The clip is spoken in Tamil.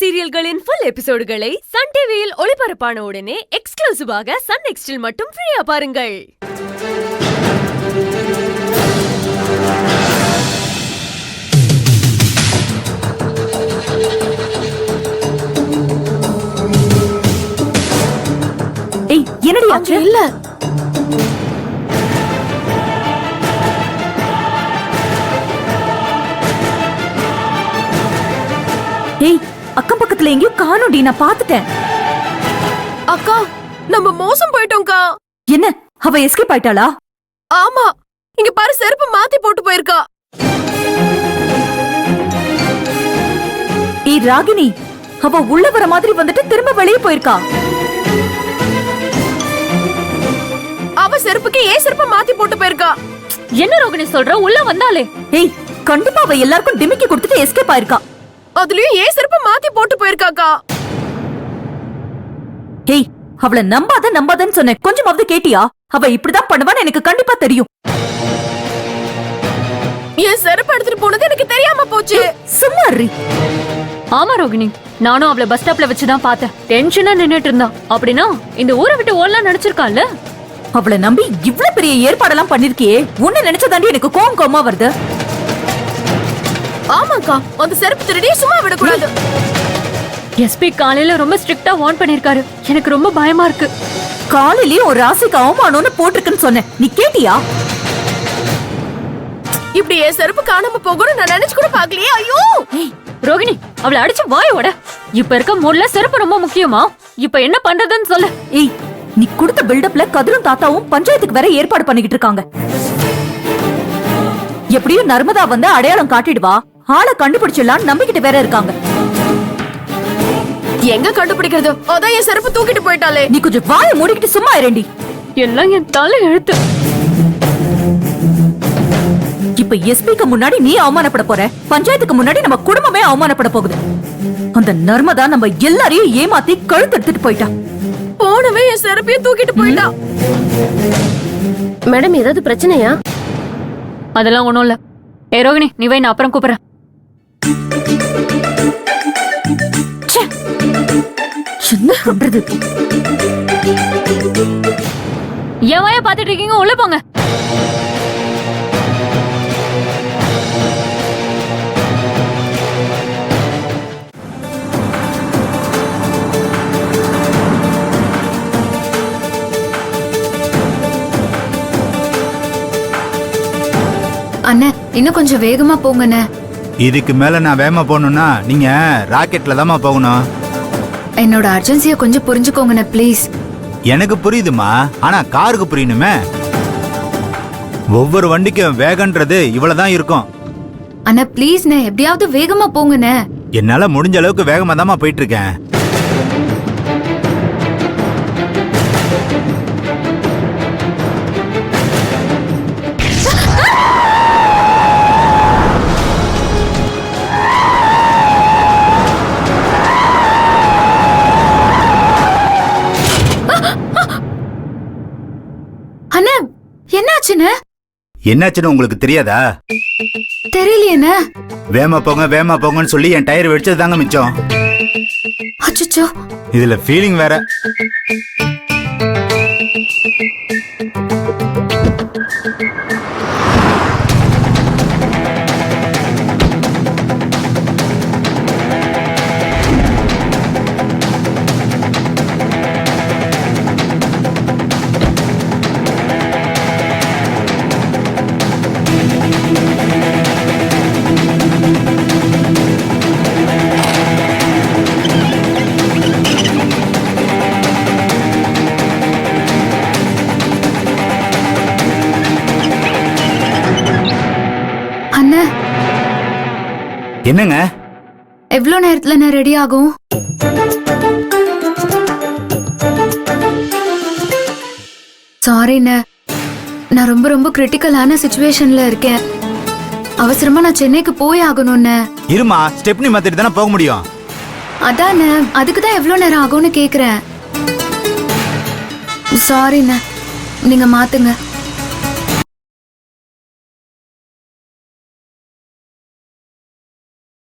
சீரியல்களின் ஃபுல் எபிசோடுகளை சன் டிவியில் ஒளிபரப்பான உடனே எக்ஸ்க்ளூசிவாக சன் நெக்ஸ்டில் மட்டும் ஃப்ரீயா பாருங்கள். ஏய், என்னடி ஆச்சு? இல்ல ஏய், அக்கம் பக்கத்துல எங்கேயும் காணோடி, நான் பாத்துட்டேன். அக்கா, நம்ம மோசம் போயிட்டோம்க்கா. என்ன, அவ எஸ்கேப் ஆயிட்டாளா? ஆமா, இங்க பாரு, செருப்பு மாத்தி போட்டு போயிருக்கா. ஏய் ராகினி, அவ உள்ள வர மாதிரி வந்துட்டு திரும்ப வெளியே போயிருக்கா. அவ செருப்புக்கு ஏன் செருப்ப மாத்தி போட்டு போயிருக்கா? என்ன ரோகிணி சொல்ற? உள்ள வந்தாலே. ஏய், கண்டிப்பா அவ எல்லாருக்கும் டிமிக்கி கொடுத்துட்டு எஸ்கேப் ஆயிருக்கா. அதுலயும் ஏன் செருப்ப மாத்தி போட்டு போயிருக்காக்கா. ஏய், அவள நம்பாதன்னு சொன்னேன், கொஞ்சமாவது கேட்டியா? அவ இப்படிதான் பண்ணுவான்னு எனக்கு கண்டிப்பா தெரியும். என் செருப்பு எடுத்துட்டு போனது எனக்கு தெரியாம போச்சு. சும்மா இரு. ஆமா ரோகிணி, நானும் அவளை பஸ் ஸ்டாப்ல வச்சுதான் பார்த்தேன். டென்ஷனா நின்னுட்டு இருந்தா. அப்படின்னா இந்த ஊரை விட்டு ஓடலாம் நினைச்சிருக்கால. அவளை நம்பி இவ்வளவு பெரிய ஏற்பாடெல்லாம் பண்ணிருக்கியே, உன்னை நினைச்சதாண்டி எனக்கு கோவமா வருது. ஆமாக்கா, அந்த செருப்பு திருடியே சும்மா விடக்கூடாது. எஸ்பி காலையில ரொம்ப ஸ்ட்ரிக்ட்டா வார்ன் பண்ணிருக்காரு. எனக்கு ரொம்ப பயமா இருக்கு. காலையிலயும் ஒரு ராசிக்கு அவமானம்னு போட்டிருக்குன்னு சொன்னேன், நீ கேட்டியா? இப்படி என் செருப்பு காணாம போகணும் நான் நினைச்சு கூட பாக்கலையே. ஐயோ ரோகிணி, அவளை அடிச்சு வாயோட. இப்ப இருக்க மூட்ல செருப்பு ரொம்ப முக்கியமா? இப்ப என்ன பண்றதுன்னு சொல்லு. ஏய், நீ கொடுத்த பில்டப்ல கதிரும் தாத்தாவும் பஞ்சாயத்துக்கு வேற ஏற்பாடு பண்ணிக்கிட்டு இருக்காங்க. எப்படியும் நர்மதா வந்து அடையாளம் காட்டிடுவா, ஆளை கண்டுபிடிச்சிடலாம் நம்பிக்கிட்டு வேற இருக்காங்க. எங்க கண்டுபிடிக்கிறது? அதான் என் செருப்பு தூக்கிட்டு போயிட்டாலே. நீ கொஞ்சம் வாயை மூடிக்கிட்டு சும்மா இரண்டி. எல்லாம் என் தலை எழுத்து. இப்ப எஸ்பிக்கு முன்னாடி நீ அவமானப்பட போற, பஞ்சாயத்துக்கு முன்னாடி நம்ம குடும்பமே அவமானப்பட போகுது. அந்த நர்மதா நம்ம எல்லாரையும் ஏமாத்தி கழுத்து எடுத்துட்டு போயிட்டா. போனவே என் செருப்பையும் தூக்கிட்டு போயிட்டா. மேடம், ஏதாவது பிரச்சனையா? அதெல்லாம் ஒண்ணும் இல்ல. ஏ ரோகிணி, நீ வை, நான் அப்புறம் கூப்பிடுறேன். என்ன பண்றது? என் வாய பாத்துட்டு இருக்கீங்க, உள்ள போங்க. அண்ணே, இன்னும் கொஞ்சம் வேகமா போங்கண்ணே. இதுக்கு மேல நான் வேகமா போகணும்னா நீங்க ராக்கெட்ல தாமா போகணும். என்னோட அர்ஜென்சிய கொஞ்சம் புரிஞ்சுக்கோங்கண்ணே ப்ளீஸ். எனக்கு புரியுதுமா, ஆனா காருக்கு புரியணுமே. ஒவ்வொரு வண்டிக்கும் வேகன்றது இவ்வளவுதான் இருக்கும். அண்ணா ப்ளீஸ்ண்ணே, எப்படியாவது வேகமா போங்கண்ணே. என்னால முடிஞ்ச அளவுக்கு வேகமா தாமா போயிட்டு இருக்கேன். அண்ணா, என்னாச்சுண்ணே? என்னாச்சுன்னு உங்களுக்கு தெரியாதா? தெரியலையேண்ணே. வேகமா போங்கன்னு சொல்லி என் டயர் வெடிச்சது தாங்க மிச்சம். அச்சச்சோ, இதுல ஃபீலிங் வேற. அண்ணா என்னங்க? எவ்வளவு நேரத்துல நான் ரெடி ஆகும்? சாரிண்ணே, நான் ரொம்ப ரொம்ப கிரிட்டிக்கலான சிச்சுவேஷன்ல இருக்கேன். அவசரமா நான் சென்னைக்கு போய் ஆகணும்ண்ணே. இருமா, ஸ்டெப்னி மாத்திட்டு தானே போக முடியும். அதானே, அதுக்குதான் எவ்வளவு நேரம் ஆகும்னு கேக்குறேன். சாரிண்ணே, நீங்க மாத்துங்க.